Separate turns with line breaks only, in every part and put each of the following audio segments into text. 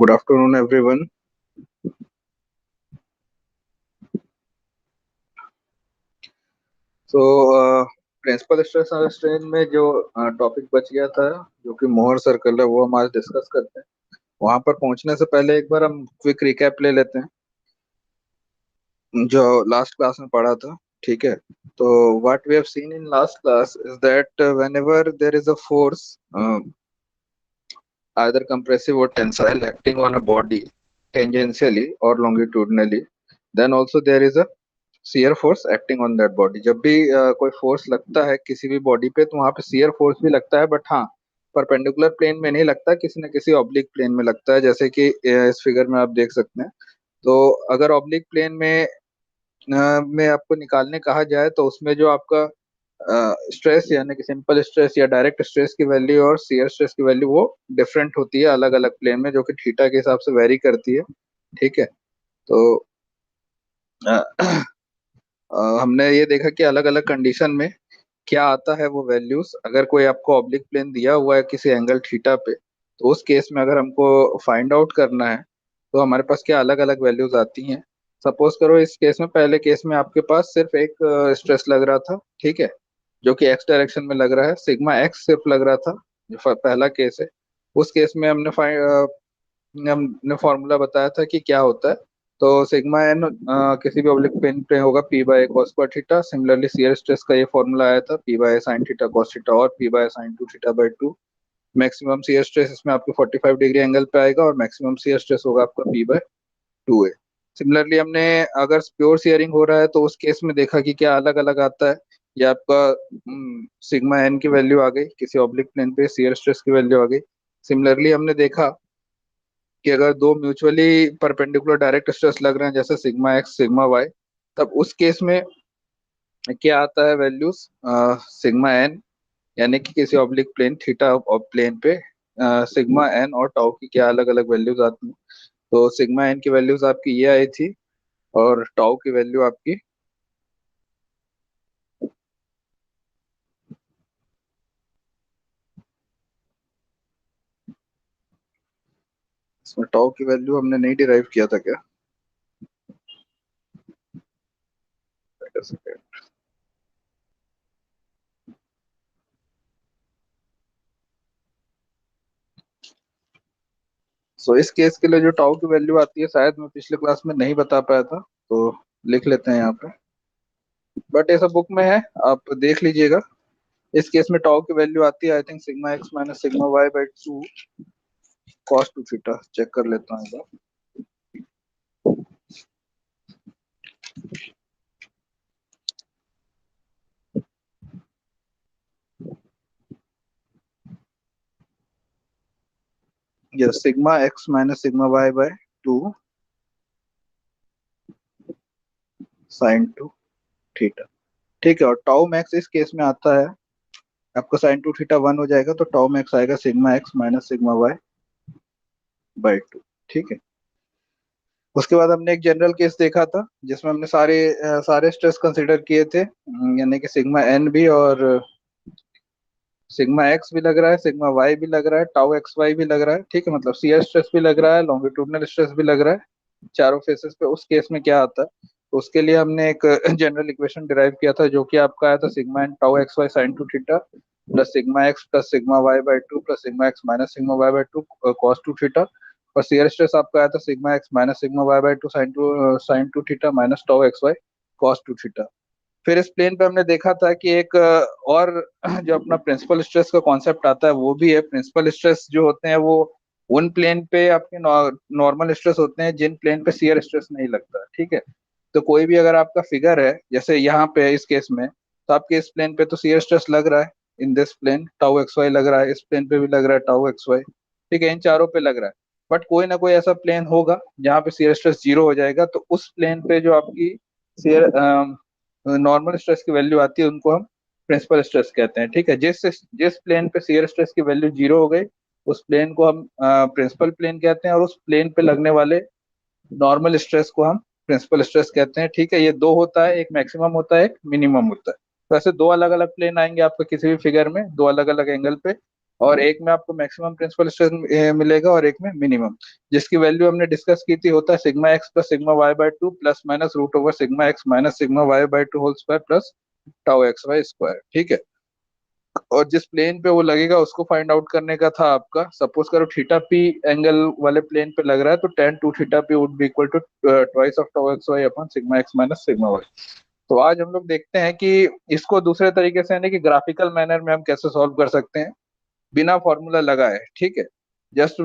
Good afternoon, everyone. So, principal stress और strain में जो टॉपिक बच गया था, जो कि मोहर सर्कल है, वो हम आज डिस्कस करते हैं। वहां पर पहुंचने से पहले एक बार हम क्विक रिकैप ले लेते हैं जो लास्ट क्लास में पढ़ा था। ठीक है। तो what we have seen in last class is that whenever there is a force, either compressive or tensile, acting on a body tangentially or longitudinally, then also there is a shear force acting on that body. जब भी कोई force लगता है किसी भी body पे, तो वहां पे shear force भी लगता है, बट हाँ, परपेंडिकुलर प्लेन में नहीं लगता, किसी न किसी ऑब्लिक प्लेन में लगता है, जैसे कि इस फिगर में आप देख सकते हैं। तो अगर ऑब्लिक प्लेन में आपको निकालने कहा जाए, तो उसमें जो आपका स्ट्रेस यानी कि सिंपल स्ट्रेस या डायरेक्ट स्ट्रेस की वैल्यू और शियर स्ट्रेस की वैल्यू वो डिफरेंट होती है अलग अलग प्लेन में, जो कि थीटा के हिसाब से वेरी करती है। ठीक है। तो हमने ये देखा कि अलग अलग कंडीशन में क्या आता है वो वैल्यूज। अगर कोई आपको ऑब्लिक प्लेन दिया हुआ है किसी एंगल थीटा पे, तो उस केस में अगर हमको फाइंड आउट करना है, तो हमारे पास क्या अलग अलग वैल्यूज आती हैं। सपोज करो इस केस में, पहले केस में आपके पास सिर्फ एक स्ट्रेस लग रहा था। ठीक है। जो कि एक्स डायरेक्शन में लग रहा है, सिग्मा एक्स सिर्फ लग रहा था, जो पहला केस है। उस केस में हमने फॉर्मूला बताया था कि क्या होता है। तो सिग्मा एन किसी भी ऑब्लिक प्लेन पे होगा P by cos square theta. Similarly shear stress का ये फॉर्मूला आया था, P by sine theta cos theta और P by sine two theta by two. Maximum shear stress इसमें आपको 45 डिग्री एंगल पे आएगा, और मैक्सिमम शियर स्ट्रेस होगा आपका P by two A. Similarly हमने, अगर प्योर शेयरिंग हो रहा है, तो उस केस में देखा कि क्या अलग अलग आता है। ये आपका सिग्मा एन की वैल्यू आ गई, किसी ऑब्लिक प्लेन पे शियर स्ट्रेस की वैल्यू आ गई। सिमिलरली हमने देखा कि अगर दो म्यूचुअली परपेंडिकुलर डायरेक्ट स्ट्रेस लग रहे हैं, जैसे सिग्मा एक्स सिग्मा वाई, तब उस केस में क्या आता है वैल्यूज, सिग्मा एन, यानी कि किसी ऑब्लिक प्लेन थीटा और प्लेन पे सिग्मा एन और टाउ की क्या अलग अलग वैल्यूज आती हैं। तो सिग्मा एन की वैल्यूज आपकी ये आई थी, और टाउ की वैल्यू आपकी, इसमें टाउ की वैल्यू हमने नहीं डिराइव किया था क्या? Wait a second. सो इस केस के लिए जो टाउ की वैल्यू आती है, शायद मैं पिछले क्लास में नहीं बता पाया था, तो लिख लेते हैं यहाँ पे। बट ये सब बुक में है, आप देख लीजिएगा। इस केस में टाउ की वैल्यू आती है, I think sigma x minus sigma y by two cos two theta. Check कर लेता हूँ एक बार। Yes, sigma x minus sigma y by two sine two theta. ठीक है। और टाउ मैक्स इस केस में आता है, आपका साइन टू थीटा वन हो जाएगा, तो टाउ मैक्स आएगा sigma x minus sigma y by two. ठीक है। उसके बाद हमने एक जनरल केस देखा था, जिसमें हमने सारे स्ट्रेस कंसिडर किए थे, यानी कि सिग्मा एन भी, और सिग्मा एक्स भी लग रहा है, सिग्मा वाई भी लग रहा है, टाउ एक्स वाई भी लग रहा है। ठीक है, मतलब सीयर स्ट्रेस भी लग रहा है, लॉन्गिट्यूडनल स्ट्रेस भी लग रहा है, चारों फेसेस पे। उस केस में क्या आता है, तो उसके लिए हमने एक जनरल इक्वेशन डिराइव किया था, जो कि आपका आया था sigma n tau x y sine two theta plus sigma x plus sigma y by two plus sigma x minus sigma y by two cos two theta. और सीयर स्ट्रेस आपका आया था sigma x minus sigma y by two sine two theta minus tau x y cos two theta. फिर इस plane पे हमने देखा था कि एक और जो अपना प्रिंसिपल स्ट्रेस का कॉन्सेप्ट आता है, वो भी है। प्रिंसिपल स्ट्रेस जो होते हैं वो उन प्लेन पे आपके नॉर्मल स्ट्रेस होते हैं जिन प्लेन पे शियर स्ट्रेस नहीं लगता। ठीक है। तो कोई भी अगर आपका फिगर है, जैसे यहाँ पे इस केस में, तो आपके इस प्लेन पे तो शियर स्ट्रेस लग रहा है, in this plane tau x y लग रहा है, इस प्लेन पे भी लग रहा है टाउ एक्स वाई। ठीक है, इन चारों पे लग रहा है। बट कोई ना कोई ऐसा प्लेन होगा जहाँ पे शियर स्ट्रेस जीरो हो जाएगा, तो उस प्लेन पे जो आपकी शियर नॉर्मल स्ट्रेस की वैल्यू आती है, उनको हम प्रिंसिपल स्ट्रेस कहते हैं। ठीक है। जिस जिस प्लेन पे शियर स्ट्रेस की वैल्यू जीरो हो गई, उस प्लेन को हम प्रिंसिपल प्लेन कहते हैं, और उस प्लेन पे लगने वाले नॉर्मल स्ट्रेस को हम प्रिंसिपल स्ट्रेस कहते हैं। ठीक है। ये दो होता है, एक मैक्सिमम होता है, एक मिनिमम होता है। तो ऐसे दो अलग अलग प्लेन आएंगे आपके किसी भी फिगर में, दो अलग अलग एंगल पे। और एक में आपको मैक्सिमम प्रिंसिपल स्ट्रेस मिलेगा और एक में मिनिमम, जिसकी वैल्यू हमने डिस्कस की थी, होता है sigma x plus sigma y by two plus minus root over sigma x minus sigma y by two whole square plus tau x y square. ठीक है, और जिस प्लेन पे वो लगेगा उसको फाइंड आउट करने का था आपका। सपोज करो थीटा पी एंगल वाले प्लेन पे लग रहा है, तो tan 2 theta p would be equal to twice of tau x y upon sigma x minus sigma y. तो आज हम लोग देखते हैं कि इसको दूसरे तरीके से, यानी कि ग्राफिकल मैनर में हम कैसे सॉल्व कर सकते हैं बिना फॉर्मूला लगाए। ठीक है, जस्ट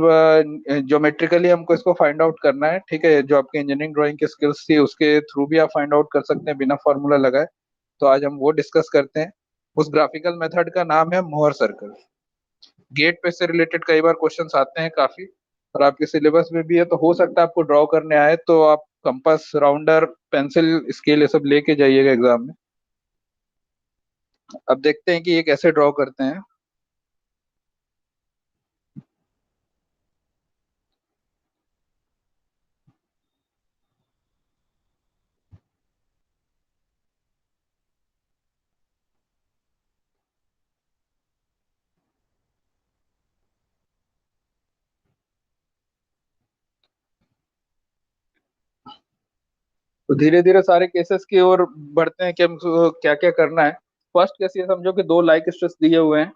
ज्योमेट्रिकली हमको इसको फाइंड आउट करना है। ठीक है, जो आपकी इंजीनियरिंग ड्राइंग की स्किल्स थी उसके थ्रू भी आप फाइंड आउट कर सकते हैं बिना फॉर्मूला लगाए। तो आज हम वो डिस्कस करते हैं। उस ग्राफिकल मेथड का नाम है मोहर सर्कल। गेट पे से रिलेटेड कई बार क्वेश्चंस आते हैं काफी, और आपके सिलेबस में भी है, तो हो सकता है आपको ड्रॉ करने आए, तो आप कंपास, राउंडर, पेंसिल, स्केल ये सब लेके जाइएगा एग्जाम में। अब देखते हैं कि ये कैसे ड्रॉ करते हैं। तो धीरे धीरे सारे केसेस की ओर बढ़ते हैं कि हमको क्या क्या करना है। फर्स्ट केस ये समझो कि दो लाइक स्ट्रेस दिए हुए हैं,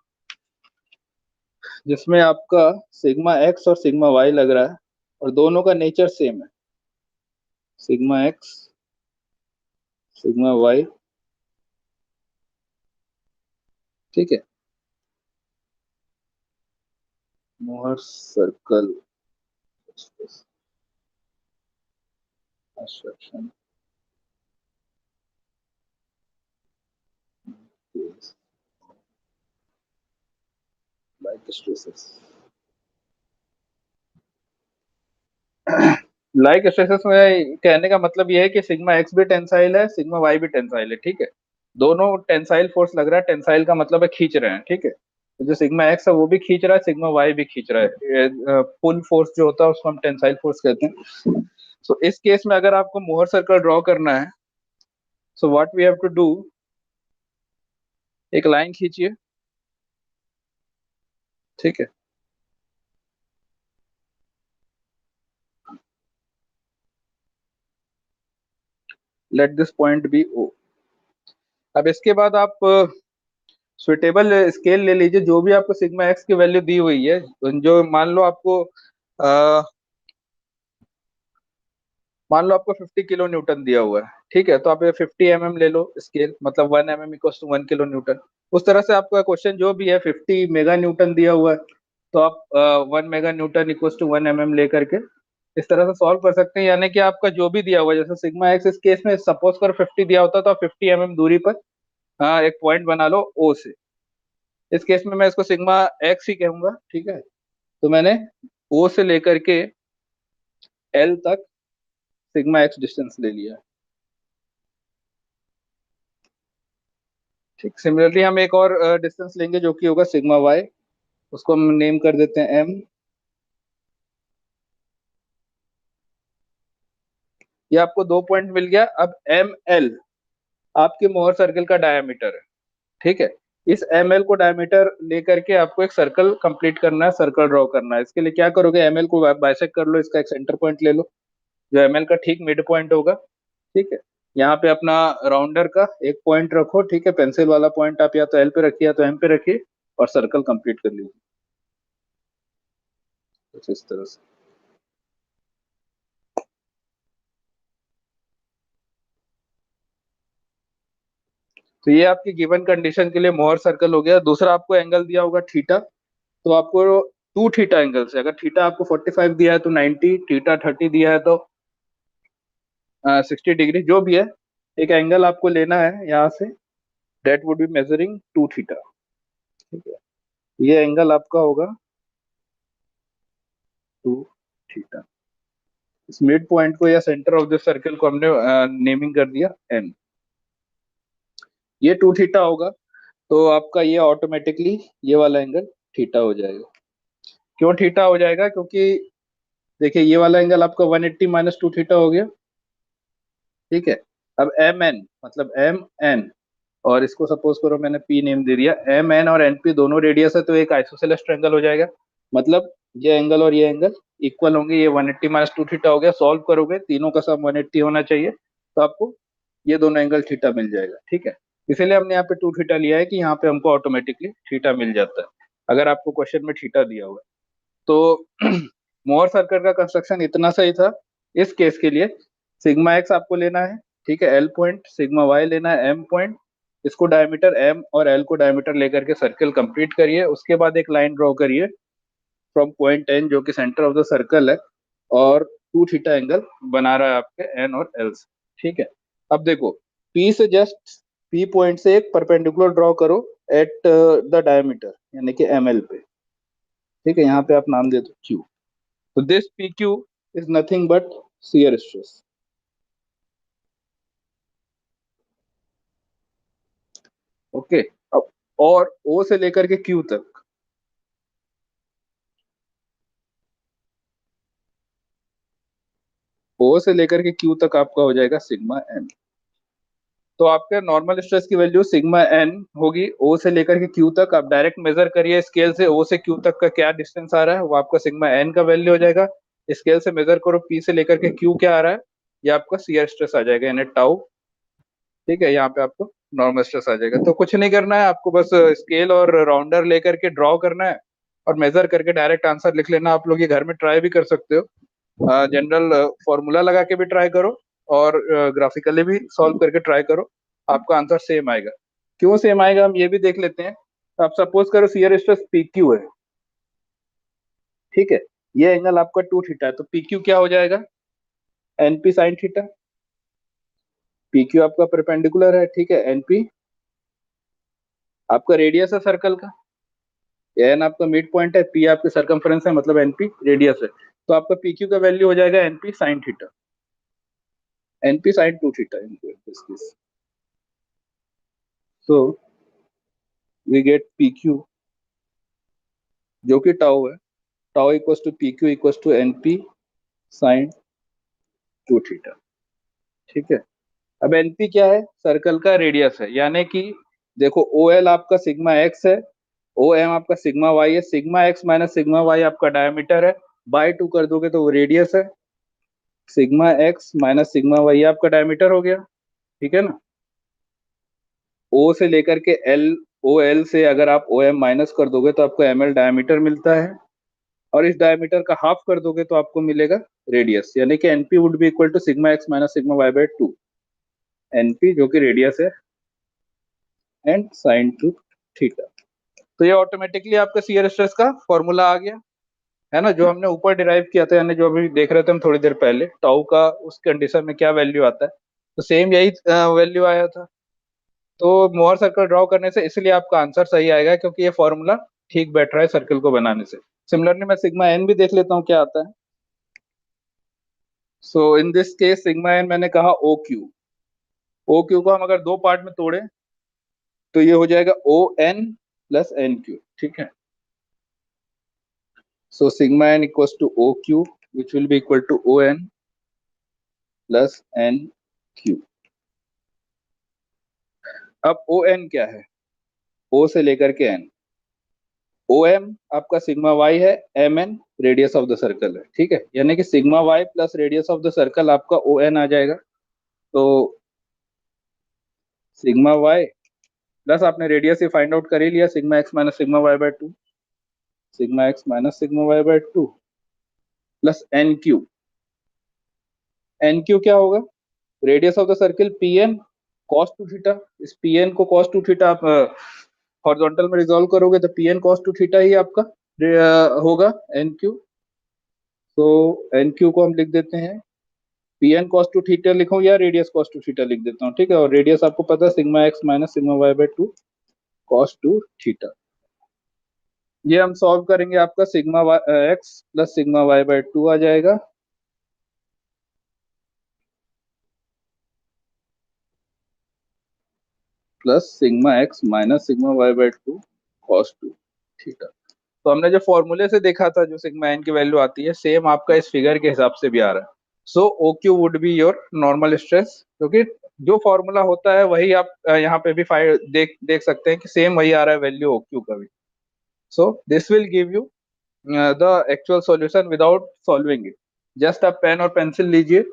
जिसमें आपका सिग्मा एक्स और सिग्मा वाई लग रहा है, और दोनों का नेचर सेम है, सिग्मा एक्स सिग्मा वाई। ठीक है, Mohr circle construction like stresses. Like stresses में कहने का मतलब ये है कि सिग्मा एक्स भी टेंसाइल है, सिग्मा वाई भी टेंसाइल है। ठीक है, दोनों टेंसाइल फोर्स लग रहा है, टेंसाइल का मतलब है खींच रहे हैं। ठीक है, तो जो सिग्मा एक्स है वो भी खींच रहा है, सिग्मा वाई भी खींच रहा है। पुल फोर्स जो होता है उसको हम टेंसाइल फोर्स कहते हैं। सो इस केस में अगर आपको मोहर सर्कल ड्रॉ करना है, so what we have to do, एक लाइन खींचिए। ठीक है, let this point be O. अब इसके बाद आप सुइटेबल स्केल ले लीजिए, जो भी आपको सिग्मा एक्स की वैल्यू दी हुई है। जो मान लो आपको 50 किलो न्यूटन दिया हुआ है। ठीक है, तो आप ये 50 mm ले लो स्केल, मतलब 1 mm equal to 1 kilo newton. उस तरह से आपका क्वेश्चन जो भी है, 50 मेगा न्यूटन दिया हुआ है, तो आप 1 mega newton equal to 1 mm लेकर के इस तरह से सॉल्व कर सकते हैं। यानी कि आपका जो भी दिया हुआ है, जैसे सिग्मा एक्स इस केस में सपोज कर 50 दिया होता, तो आप 50 mm दूरी पर एक पॉइंट बना लो ओ से। इस केस में मैं इसको सिग्मा एक्स ही कहूंगा। ठीक है, तो मैंने ओ से लेकर के एल तक सिग्मा एक्स डिस्टेंस ले लिया। ठीक, सिमिलरली हम एक और डिस्टेंस लेंगे जो कि होगा सिग्मा वाई, उसको हम नेम कर देते हैं एम। ये आपको दो पॉइंट मिल गया। अब एम एल आपके मोहर सर्कल का डायमीटर है। ठीक है, इस एम एल को डायमीटर लेकर के आपको एक सर्कल कंप्लीट करना है, सर्कल ड्रॉ करना है। इसके लिए क्या करोगे, एम एल को बाइसेक्ट कर लो, इसका एक सेंटर पॉइंट ले लो जो एम एल का ठीक मिड पॉइंट होगा। ठीक है, यहाँ पे अपना राउंडर का एक पॉइंट रखो। ठीक है, पेंसिल वाला पॉइंट आप या तो एल पे रखिए या तो एम पे रखिए, और सर्कल कंप्लीट कर लीजिए कुछ इस तरह से। तो ये आपकी गिवन कंडीशन के लिए मोहर सर्कल हो गया। दूसरा आपको एंगल दिया होगा थीटा, तो आपको टू थीटा एंगल से, अगर थीटा आपको 45 दिया है तो 90, थीटा 30 दिया है तो 60 डिग्री, जो भी है, एक एंगल आपको लेना है यहाँ से। That would be measuring 2 theta. ठीक है, ये एंगल आपका होगा 2 थीटा। इस मिड पॉइंट को या सेंटर ऑफ द सर्कल को हमने नेमिंग कर दिया एन। ये 2 थीटा होगा, तो आपका ये ऑटोमेटिकली ये वाला एंगल थीटा हो जाएगा। क्यों थीटा हो जाएगा, क्योंकि देखिए ये वाला एंगल आपका 180 माइनस 2 थीटा हो गया। ठीक है, अब एम एन मतलब एम एन
और इसको सपोज करो मैंने पी नेम दे दिया, एम एन और एन पी दोनों रेडियस है तो एक आइसोसेलेस ट्रायंगल हो जाएगा। मतलब ये एंगल और ये एंगल इक्वल होंगे, ये 180 माइनस टू थीटा हो गया। सॉल्व करोगे तीनों का सम 180 होना चाहिए, तो आपको ये दोनों एंगल थीटा मिल जाएगा। ठीक है, इसीलिए हमने यहाँ पे टू थीटा लिया है कि यहाँ पे हमको ऑटोमेटिकली थीटा मिल जाता है अगर आपको क्वेश्चन में थीटा दिया हुआ है। तो मोहर सर्कल का कंस्ट्रक्शन इतना सही था। इस केस के लिए सिग्मा एक्स आपको लेना है, ठीक है, एल पॉइंट, सिग्मा वाई लेना है एम पॉइंट। इसको डायमीटर एम और एल को डायमीटर लेकर के सर्कल कंप्लीट करिए। उसके बाद एक लाइन ड्रॉ करिए फ्रॉम पॉइंट एन जो कि सेंटर ऑफ द सर्कल है और टू थीटा एंगल बना रहा है आपके एन और एल से। ठीक है, अब देखो पी से जस्ट पी पॉइंट से एक परपेंडिकुलर ड्रॉ करो एट द डायमीटर यानी कि एम एल पे। ठीक है, यहाँ पे आप नाम दे दो क्यू। तो this P Q is nothing but shear stress. Okay, अब और ओ से लेकर के क्यू तक, ओ से लेकर के क्यू तक आपका हो जाएगा सिग्मा एन। तो आपके नॉर्मल स्ट्रेस की वैल्यू सिग्मा एन होगी ओ से लेकर के क्यू तक। आप डायरेक्ट मेजर करिए स्केल से ओ से क्यू तक का क्या डिस्टेंस आ रहा है, वो आपका सिग्मा एन का वैल्यू हो जाएगा। स्केल से मेजर करो पी से लेकर के क्यू क्या आ रहा है, ये आपका शियर स्ट्रेस आ जाएगा यानी टाउ। ठीक है, यहाँ पे आपको नॉर्मल स्ट्रेस आ जाएगा। तो कुछ नहीं करना है आपको, बस स्केल और राउंडर लेकर के ड्रॉ करना है और मेजर करके डायरेक्ट आंसर लिख लेना। आप लोग ये घर में ट्राई भी कर सकते हो, जनरल फॉर्मूला लगा के भी ट्राई करो और ग्राफिकली भी सॉल्व करके ट्राई करो, आपका आंसर सेम आएगा। क्यों सेम आएगा हम ये भी देख लेते हैं। आप सपोज करो शियर स्ट्रेस पी क्यू है, ठीक है, ये एंगल आपका टू थीटा है, तो पी क्यू क्या हो जाएगा, N P sine theta. P Q आपका परपेंडिकुलर है, ठीक है, एन पी आपका रेडियस है सर्कल का, एन आपका मिड पॉइंट है, पी आपके सरकमफ्रेंस है, मतलब एनपी रेडियस है। तो आपका पी क्यू का वैल्यू हो जाएगा NP sine theta, NP sine two theta in this case. So we get P Q जो कि टाउ है, tau equals to P Q equals to NP sine two theta. ठीक है, अब एनपी क्या है, सर्कल का रेडियस है, यानी कि देखो ओ एल आपका सिग्मा एक्स है, ओ एम आपका सिग्मा वाई है, sigma x minus sigma y आपका डायमीटर है, बाय टू कर दोगे तो वो रेडियस है। Sigma x minus sigma y आपका डायमीटर हो गया, ठीक है ना। ओ से लेकर के एल, ओ एल से अगर आप ओ एम माइनस कर दोगे तो आपको एम एल डायमीटर मिलता है, और इस डायमीटर का हाफ कर दोगे तो आपको मिलेगा रेडियस, यानी कि NP would be equal to sigma x minus sigma y by two, NP जो कि रेडियस है एंड साइन टू थीटा। तो ये ऑटोमेटिकली आपका शियर स्ट्रेस का फॉर्मूला आ गया है ना, जो हमने ऊपर डिराइव किया था, यानी जो अभी देख रहे थे हम थोड़ी देर पहले, टाउ का उस कंडीशन में क्या वैल्यू आता है, तो सेम यही वैल्यू आया था। तो मोहर सर्कल ड्रॉ करने से इसलिए आपका आंसर सही आएगा क्योंकि ये फॉर्मूला ठीक बैठ रहा है सर्कल को बनाने से। सिमिलरली मैं सिग्मा एन भी देख लेता हूँ क्या आता है। So in this case sigma N मैंने कहा ओ क्यू, ओ क्यू को हम अगर दो पार्ट में तोड़े तो ये हो जाएगा O N plus N Q. ठीक है, so sigma n equals to O Q which will be equal to O N plus N Q. अब ओ एन क्या है, ओ से लेकर के एन, ओ एम आपका सिग्मा वाई है, M N radius of the circle है, ठीक है, यानी कि sigma y plus radius of the circle आपका ओ एन आ जाएगा। तो सिग्मा वाई प्लस आपने रेडियस ही फाइंड आउट कर ही लिया, sigma x minus sigma y by two, sigma x minus sigma y by two plus N Q. N Q क्या होगा, radius of the circle P N cos two theta. इस P N को cos two theta आप horizontal में resolve करोगे तो P N cos two theta ही आपका होगा एन क्यू। तो एन क्यू को हम लिख देते हैं, P N cos two theta लिखूं या रेडियस कॉस टू थीटा लिख देता हूँ, ठीक है, और रेडियस आपको पता है sigma x minus sigma y by two cos two theta. ये हम सॉल्व करेंगे, आपका sigma x plus sigma y by two आ जाएगा, plus sigma x minus sigma y by two cos two theta. तो हमने जो फॉर्मूले से देखा था जो सिग्मा एन की वैल्यू आती है, सेम आपका इस फिगर के हिसाब से भी आ रहा है। So O Q would be your normal stress, क्योंकि जो फॉर्मूला होता है वही आप यहाँ पे भी देख देख सकते हैं कि सेम वही आ रहा है वैल्यू OQ का भी। So this will give you the actual solution without solving it. Just आप पेन और पेंसिल लीजिए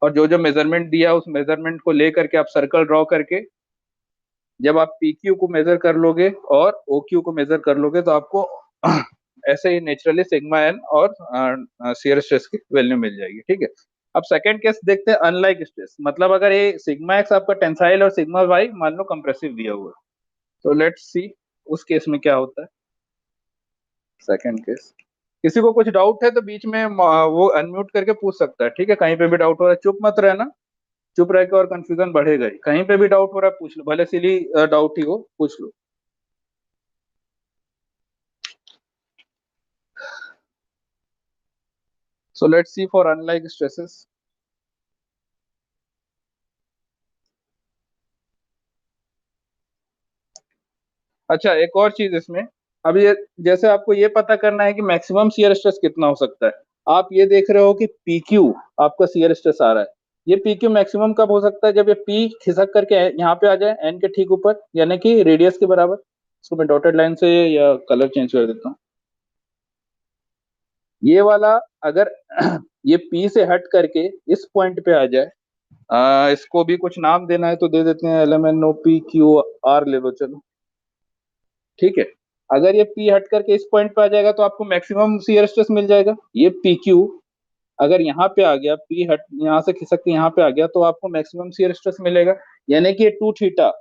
और जो जो मेजरमेंट दिया उस मेजरमेंट को ले करके आप सर्कल ड्रॉ करके जब आप PQ को मेजर कर लोगे और OQ को मेजर कर लोगे तो आपको ऐसे ही नेचुरली सिग्मा एन और शियर स्ट्रेस की वैल्यू मिल जाएगी। ठीक है, अब सेकंड केस देखते हैं अनलाइक स्ट्रेस। मतलब अगर ये सिग्मा एक्स आपका टेंसाइल और सिग्मा वाई मान लो कंप्रेसिव दिया हुआ है, तो लेट्स सी उस केस में क्या होता है। सेकंड केस, किसी को कुछ डाउट है तो बीच में वो अनम्यूट करके पूछ सकता है। ठीक है, कहीं पे भी डाउट हो रहा है चुप मत रहना, चुप रह के और कंफ्यूजन बढ़ेगा ही। कहीं पे भी डाउट हो रहा है पूछ लो, भले सिली डाउट ही हो पूछ लो। So let's see for unlike stresses. अच्छा, एक और चीज इसमें, अब ये जैसे आपको ये पता करना है कि मैक्सिमम शियर स्ट्रेस कितना हो सकता है। आप ये देख रहे हो कि PQ आपका शियर स्ट्रेस आ रहा है, ये PQ मैक्सिमम कब हो सकता है, जब ये P खिसक करके यहाँ पे आ जाए N के ठीक ऊपर, यानी कि रेडियस के बराबर। इसको मैं डॉटेड लाइन से या कलर चेंज कर देता हूँ। ये वाला अगर ये P से हट करके इस पॉइंट पे आ जाए, इसको भी कुछ नाम देना है तो दे देते हैं, LMNOPQR ले लो चलो। ठीक है, अगर ये P हट करके इस पॉइंट पे आ जाएगा तो आपको मैक्सिमम शियर स्ट्रेस मिल जाएगा। ये PQ अगर यहाँ पे आ गया, P हट यहाँ से खिसक के यहाँ पे आ गया तो आपको मैक्सिमम शियर स्ट्रेस मिलेगा। यानी कि ये 2 थीटा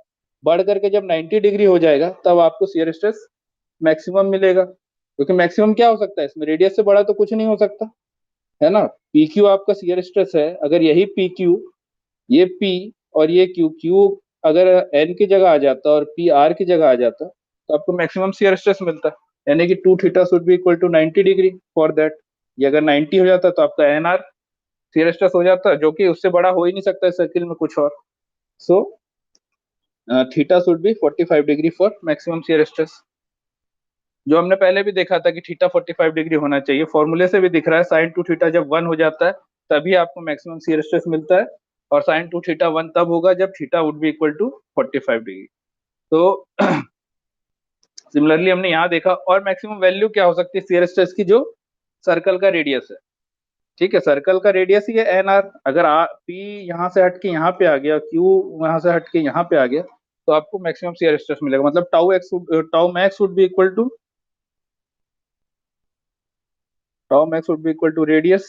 बढ़ करके जब 90 डिग्री हो जाएगा तब आपको शियर स्ट्रेस मैक्सिमम मिलेगा। क्योंकि मैक्सिमम क्या हो सकता है इसमें, रेडियस से बड़ा तो कुछ नहीं हो सकता है ना। PQ आपका शियर स्ट्रेस है, अगर यही PQ, ये P और ये Q अगर N की जगह आ जाता और P R की जगह आ जाता तो आपको मैक्सिमम शियर स्ट्रेस मिलता। यानी कि 2 theta should be equal to 90 degree for that. ये अगर 90 हो जाता तो आपका NR शियर स्ट्रेस हो जाता, जो कि उससे बड़ा हो ही नहीं सकता इस सर्किल में कुछ और। So theta should B 45 degree for maximum shear stress, जो हमने पहले भी देखा था कि थीटा 45 डिग्री होना चाहिए। फॉर्मूले से भी दिख रहा है साइन 2 थीटा जब 1 हो जाता है तभी आपको मैक्सिमम शियर स्ट्रेस मिलता है, और साइन 2 थीटा 1 तब होगा जब theta would be equal to 45 degree. तो सिमिलरली हमने यहाँ देखा, और मैक्सिमम वैल्यू क्या हो सकती है शियर स्ट्रेस की, जो सर्कल का रेडियस है। ठीक है, सर्कल का रेडियस ही है NR। अगर P यहाँ से हट के यहाँ पे आ गया, Q यहाँ से हट के यहाँ पे आ गया, तो आपको मैक्सिमम शियर स्ट्रेस मिलेगा। मतलब tau max would be equal to radius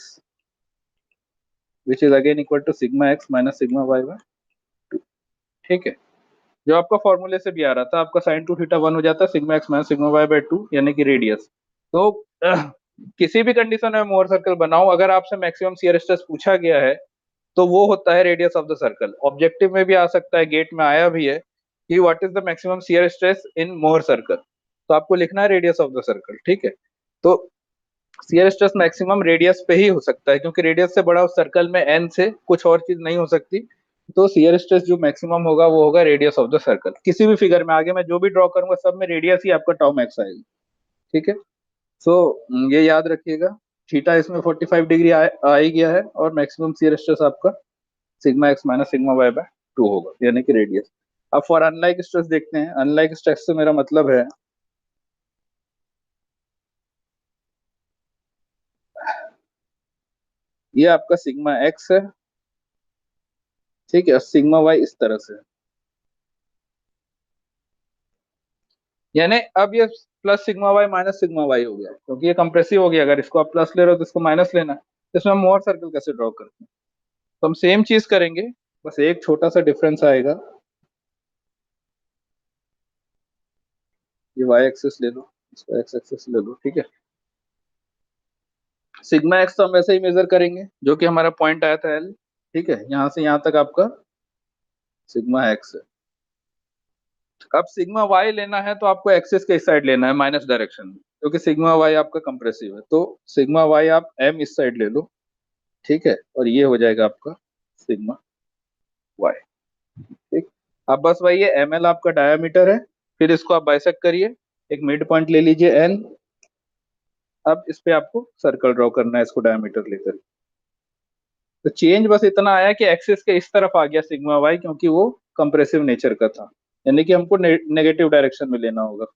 which is again equal to sigma x minus sigma y by 2। ठीक है, जो आपका फॉर्मूले से भी आ रहा था, आपका साइन 2 थीटा 1 हो जाता है sigma x minus sigma y by 2 यानी कि रेडियस। तो किसी भी कंडीशन में मोर सर्कल बनाओ, अगर आपसे मैक्सिमम शियर स्ट्रेस पूछा गया है तो वो होता है radius of the circle. Objective में भी आ सकता है, गेट में आया भी है कि what is the maximum shear stress in more circle, तो आपको लिखना है रेडियस ऑफ द सर्कल। ठीक है, तो शियर स्ट्रेस मैक्सिमम रेडियस पे ही हो सकता है, क्योंकि रेडियस से बड़ा उस सर्कल में N से कुछ और चीज नहीं हो सकती। तो शियर स्ट्रेस जो मैक्सिमम होगा वो होगा रेडियस ऑफ द सर्कल। किसी भी फिगर में आगे मैं जो भी ड्रॉ करूंगा सब में रेडियस ही आपका टाउ मैक्स आएगा। ठीक है, सो ये याद रखिएगा, थीटा इसमें 45 डिग्री आ ही गया है, और मैक्सिमम शियर स्ट्रेस आपका sigma x minus sigma y by 2 होगा यानी कि रेडियस। अब फॉर अनलाइक स्ट्रेस देखते हैं। अनलाइक स्ट्रेस से मेरा मतलब है ये आपका सिग्मा एक्स है, ठीक है, सिग्मा वाई इस तरह से, यानी अब ये plus sigma y minus sigma y हो गया, क्योंकि ये कंप्रेसिव हो गया। अगर इसको आप प्लस ले रहे हो तो इसको माइनस लेना है। तो इसमें हम मोर सर्कल कैसे ड्रॉ करते हैं, तो हम सेम चीज करेंगे, बस एक छोटा सा डिफरेंस आएगा। ये वाई एक्सिस ले लो, इसको एक्स एक्सिस ले लो। ठीक है, सिग्मा एक्स तो हम वैसे ही मेजर करेंगे जो कि हमारा पॉइंट आया था L। ठीक है, यहाँ से यहाँ तक आपका सिग्मा एक्स है। अब सिग्मा वाई लेना है तो आपको एक्सिस के इस साइड लेना है, माइनस डायरेक्शन में, क्योंकि सिग्मा वाई आपका कंप्रेसिव है। तो सिग्मा वाई आप M इस साइड ले लो। ठीक है, और ये हो जाएगा आपका सिग्मा वाई। ठीक, अब बस वही है, ML आपका डायामीटर है, फिर इसको आप बाइसेक्ट करिए, एक मिड पॉइंट ले लीजिए N। अब इस पे आपको सर्कल ड्रॉ करना है इसको डायमीटर लेकर। तो चेंज बस इतना आया कि एक्सिस के इस तरफ आ गया सिग्मा वाई, क्योंकि वो कंप्रेसिव नेचर का था, यानी कि हमको नेगेटिव डायरेक्शन में लेना होगा।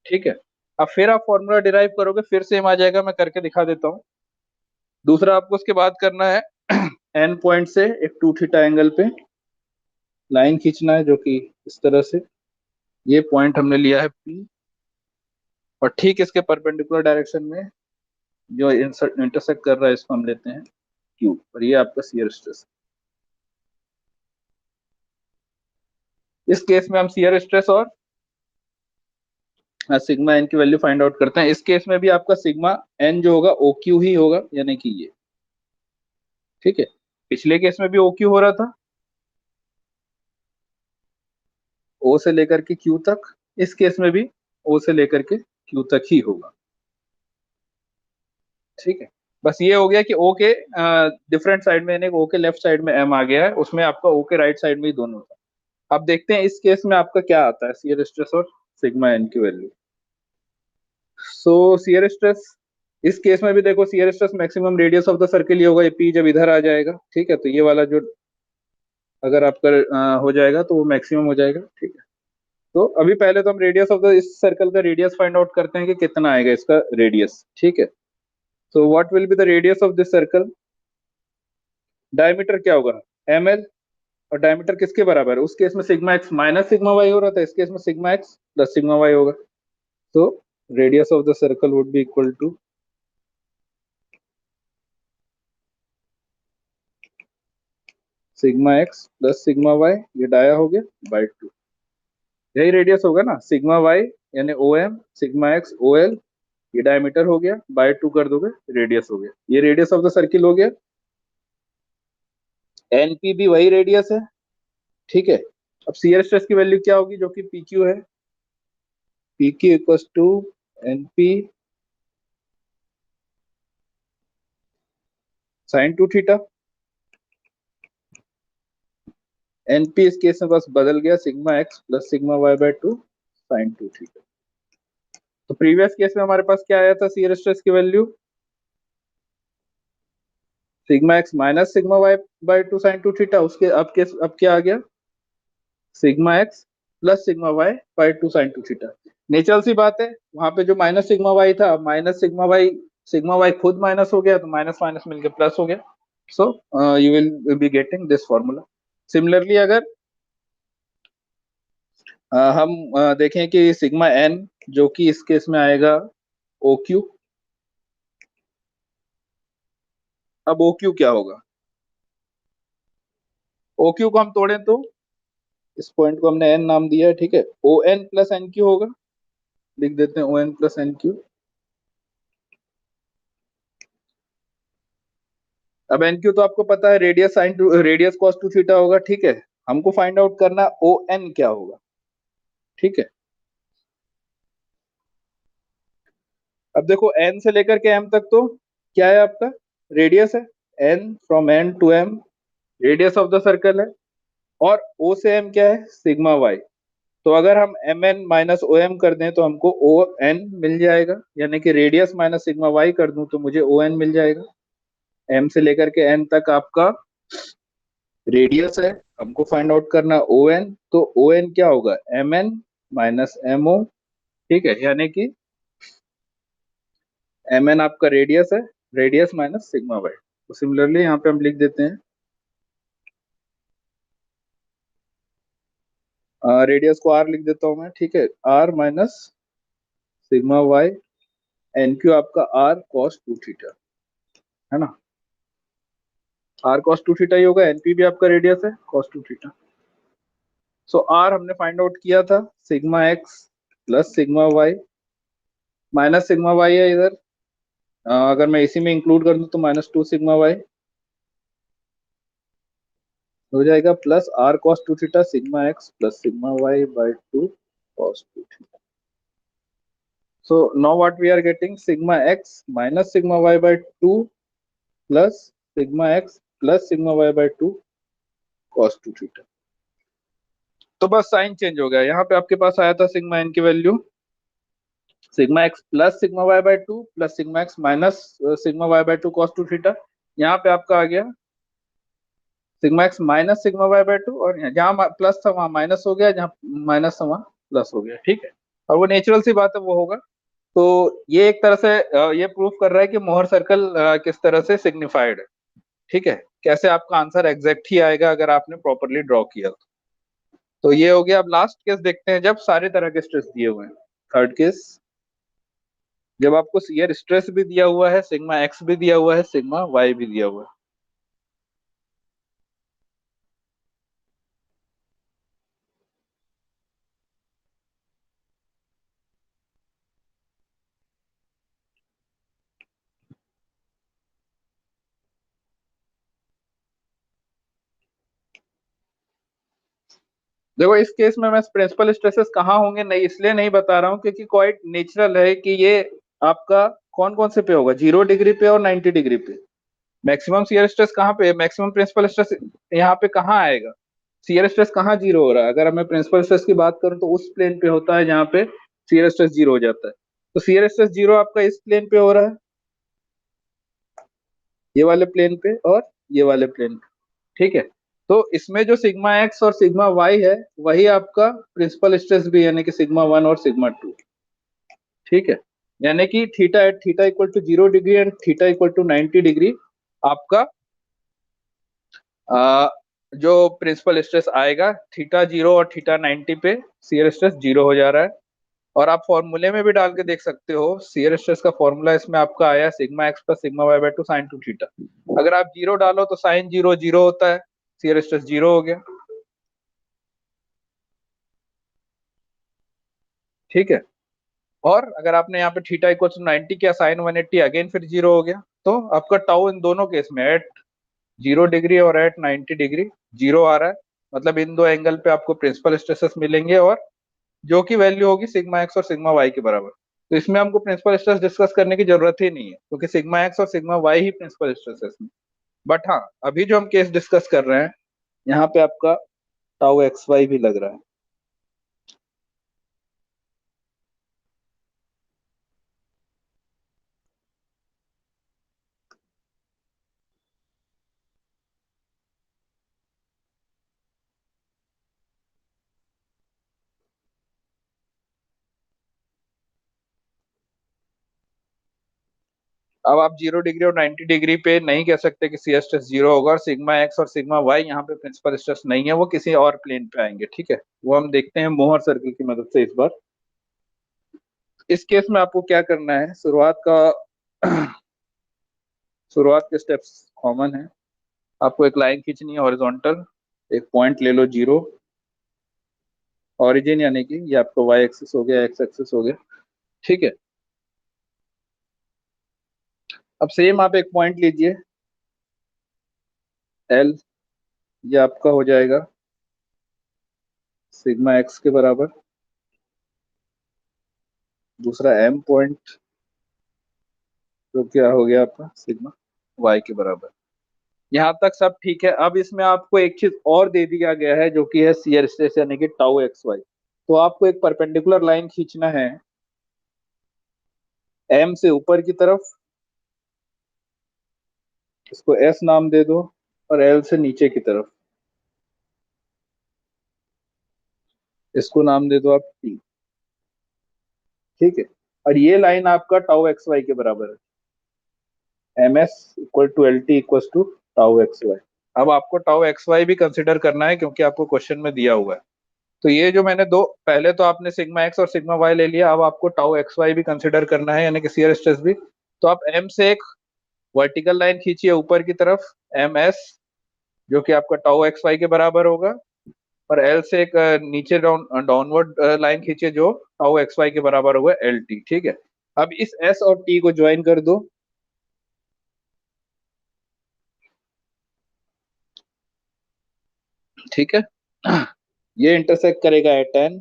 ठीक है, अब फिर आप फॉर्मूला डिराइव करोगे, फिर सेम आ जाएगा, मैं करके दिखा देता हूँ। दूसरा आपको उसके बाद करना है एन पॉइंट से एक 2θ एंगल पे लाइन खींचना है, जो कि इस तरह से, ये पॉइंट हमने लिया है P, और ठीक इसके परपेंडिकुलर डायरेक्शन में जो इंटरसेक्ट कर रहा है इसको हम लेते हैं Q, और ये आपका शियर स्ट्रेस। इस केस में हम शियर स्ट्रेस और सिग्मा एन की वैल्यू फाइंड आउट करते हैं। इस केस में भी आपका सिग्मा एन जो होगा ओ क्यू ही होगा, यानी कि ये। ठीक है, पिछले केस में भी ओ क्यू हो रहा था, ओ से लेकर के क्यू तक, इस केस में भी ओ से लेकर के क्यू तक ही होगा। ठीक है, बस ये हो गया कि ओ के डिफरेंट साइड में, यानी ओ के लेफ्ट साइड में एम आ गया है, उसमें आपका ओ के राइट साइड में ही दोनों था। अब देखते हैं इस केस में आपका क्या आता है, शियर स्ट्रेस और सिग्मा एन की वैल्यू। सो शियर स्ट्रेस इस केस में भी देखो, shear stress maximum radius of the circle ही होगा, ये पी जब इधर आ जाएगा। ठीक है, तो ये वाला जो अगर आपका हो जाएगा तो वो मैक्सिमम हो जाएगा। ठीक है, तो अभी पहले तो हम रेडियस ऑफ द इस सर्कल का रेडियस फाइंड आउट करते हैं कि कितना आएगा इसका रेडियस। ठीक है, so what will be the radius of this circle? Diameter क्या होगा, ml, और डायमीटर किसके बराबर है, उस केस में sigma x minus sigma y हो रहा था, इस केस में sigma x plus sigma y होगा। तो radius of the circle would be equal to sigma x plus sigma y, ये डाया हो गया, बाई 2। यही रेडियस होगा ना, सिग्मा वाई यानी O M, sigma x O L, ये डायमीटर हो गया, बाय 2 कर दोगे, रेडियस हो गया। ये रेडियस ऑफ द सर्किल हो गया। एनपी भी वही रेडियस है। ठीक है, अब शियर स्ट्रेस की वैल्यू क्या होगी, जो कि पी क्यू है, P Q equal to NP sine 2θ। NP इस केस में बस बदल गया, sigma x plus sigma y by 2 sine 2θ। तो प्रीवियस केस में हमारे पास क्या आया था शियर स्ट्रेस की value, sigma x minus sigma y by 2 sine 2θ। उसके अब क्या आ गया, sigma x plus sigma y by 2 sine 2θ। Natural सी बात है, वहां पे जो माइनस सिग्मा वाई था, माइनस सिग्मा वाई खुद माइनस हो गया, तो माइनस माइनस मिलकर प्लस हो गया। So you will be getting this formula. Similarly अगर हम देखें कि सिग्मा एन, जो कि इस केस में आएगा ओ क्यू। अब ओ क्यू क्या होगा, ओ क्यू को हम तोड़ें तो इस पॉइंट को हमने एन नाम दिया है। ठीक है, O N plus N Q होगा, लिख देते हैं O N plus N Q. अब एन क्यू तो आपको पता है radius sine two radius cos 2θ होगा। ठीक है, हमको फाइंड आउट करना ओ एन क्या होगा। ठीक है, अब देखो एन से लेकर के एम तक तो क्या है आपका, रेडियस है। N from N to M radius of the circle है, और ओ से एम क्या है, सिग्मा वाई। तो अगर हम M N minus O M कर दें तो हमको ओ एन मिल जाएगा, यानी कि रेडियस माइनस सिग्मा वाई कर दूं तो मुझे ओ एन मिल जाएगा। एम से लेकर के एन तक आपका रेडियस है, हमको फाइंड आउट करना ओ एन, तो ओ एन क्या होगा, M N minus M O. ठीक है, यानी कि एम एन आपका रेडियस है, रेडियस माइनस सिग्मा वाई। तो सिमिलरली यहाँ पे हम लिख देते हैं, रेडियस को आर लिख देता हूं मैं। ठीक है, R minus sigma y, N Q आपका आर कॉस 2θ है ना, आर कॉस 2θ ही होगा, एनपी भी आपका रेडियस है कॉस 2θ। सो आर हमने फाइंड आउट किया था, sigma x plus sigma y, minus sigma y है इधर, अगर मैं इसी में इंक्लूड कर दूं तो माइनस 2 सिग्मा वाई हो जाएगा, plus R cos 2θ sigma x plus sigma y by 2 cos 2θ। So now what we are getting, sigma x minus sigma y by 2 plus sigma x plus sigma y by 2 cos 2θ। तो बस sign change हो गया, यहाँ पे आपके पास आया था सिग्मा एन की value sigma x plus sigma y by 2 plus sigma x minus sigma y by 2 cos 2θ। यहाँ पे आपका आ गया sigma x minus sigma y by two, और जहाँ प्लस था वहां माइनस हो गया, जहाँ माइनस था वहां प्लस हो गया, ठीक है। और वो नेचुरल सी बात है, वो होगा। तो ये एक तरह से ये प्रूफ कर रहा है कि मोहर सर्कल किस तरह से सिग्निफाइड है, ठीक है। कैसे आपका आंसर एग्जैक्ट ही आएगा अगर आपने प्रॉपरली ड्रॉ किया तो ये हो गया। अब लास्ट केस देखते हैं, जब सारे तरह के स्ट्रेस दिए हुए हैं। थर्ड केस, जब आपको शियर स्ट्रेस भी दिया हुआ है, सिग्मा एक्स भी दिया हुआ है, सिग्मा वाई भी दिया हुआ है। देखो इस केस में मैं प्रिंसिपल स्ट्रेसेस कहाँ होंगे नहीं इसलिए नहीं बता रहा हूँ, क्योंकि क्वाइट नेचुरल है कि ये आपका कौन कौन से पे होगा, 0 डिग्री पे और 90 डिग्री पे। मैक्सिमम शियर स्ट्रेस कहाँ पे, मैक्सिमम प्रिंसिपल स्ट्रेस यहाँ पे कहाँ आएगा, शियर स्ट्रेस कहाँ जीरो हो रहा है। अगर मैं प्रिंसिपल स्ट्रेस की बात करूँ तो उस प्लेन पे होता है जहाँ पे शियर स्ट्रेस जीरो हो जाता है। तो शियर स्ट्रेस जीरो आपका इस प्लेन पे हो रहा है, ये वाले प्लेन पे और ये वाले प्लेन पे, ठीक है। तो इसमें जो सिग्मा एक्स और सिग्मा वाई है वही आपका प्रिंसिपल स्ट्रेस भी, यानी कि सिग्मा वन और सिग्मा टू, ठीक है। यानी कि theta at theta equal to 0 degree and theta equal to 90 degree आपका जो प्रिंसिपल स्ट्रेस आएगा, थीटा जीरो और थीटा 90 पे शियर स्ट्रेस जीरो हो जा रहा है। और आप फॉर्मूले में भी डाल के देख सकते हो, शियर स्ट्रेस का फॉर्मूला इसमें आपका आया sigma x plus sigma y by two sine two theta. अगर आप जीरो डालो तो साइन जीरो जीरो होता है, शियर स्ट्रेस जीरो हो गया, ठीक है। और अगर आपने यहाँ पे थीटा इक्वल टू 90 किया, साइन 180 अगेन फिर जीरो हो गया। तो आपका टाउ इन दोनों केस में एट 0 डिग्री और एट 90 डिग्री जीरो आ रहा है। मतलब इन दो एंगल पे आपको प्रिंसिपल स्ट्रेसेस मिलेंगे, और जो की वैल्यू होगी सिग्मा एक्स और सिग्मा वाई के बराबर। तो इसमें हमको प्रिंसिपल स्ट्रेस डिस्कस करने की जरूरत ही नहीं है, क्योंकि सिग्मा एक्स और सिग्मा वाई ही प्रिंसिपल स्ट्रेस है इसमें। बट हाँ, अभी जो हम केस डिस्कस कर रहे हैं यहाँ पे आपका टाउ एक्स वाई भी लग रहा है। अब आप 0 डिग्री और 90 डिग्री पे नहीं कह सकते कि सी स्ट्रेस जीरो होगा, और सिग्मा एक्स और सिग्मा वाई यहाँ पे प्रिंसिपल स्ट्रेस नहीं है, वो किसी और प्लेन पे आएंगे, ठीक है। वो हम देखते हैं मोहर सर्किल की मदद से इस बार। इस केस में आपको क्या करना है, शुरुआत के स्टेप्स कॉमन है। आपको एक लाइन खींचनी है हॉरिजॉन्टल, एक पॉइंट ले लो जीरो, ऑरिजिन यानी कि ये आपका वाई एक्सिस हो गया, एक्स एक्सिस हो गया, ठीक है। अब सेम आप एक पॉइंट लीजिए एल, ये आपका हो जाएगा सिग्मा एक्स के बराबर। दूसरा एम पॉइंट जो क्या हो गया आपका सिग्मा वाई के बराबर। यहाँ तक सब ठीक है। अब इसमें आपको एक चीज और दे दिया गया है जो कि है शियर स्ट्रेस यानी कि टाउ एक्स वाई। तो आपको एक परपेंडिकुलर लाइन खींचना है एम से ऊपर की तरफ, इसको एस नाम दे दो, और एल से नीचे की तरफ इसको नाम दे दो आप टी, ठीक है। और ये लाइन आपका टाउ एक्स वाई के बराबर है, M S equal to L T equal to tau x y. अब आपको टाउ एक्स वाई भी कंसिडर करना है, क्योंकि आपको क्वेश्चन में दिया हुआ है। तो ये जो मैंने दो, पहले तो आपने सिग्मा एक्स और सिग्मा वाई ले लिया, अब आपको टाउ एक्स वाई भी कंसिडर करना है, यानी कि शियर स्ट्रेस भी। तो आप एम से एक वर्टिकल लाइन खींचिए ऊपर की तरफ, एम एस, जो कि आपका टाउ एक्स वाई के बराबर होगा। और एल से एक नीचे डाउनवर्ड लाइन खींचिए जो टाउ एक्स वाई के बराबर होगा, एल टी, ठीक है। अब इस एस और टी को ज्वाइन कर दो, ठीक है। ये इंटरसेक्ट करेगा एट एन।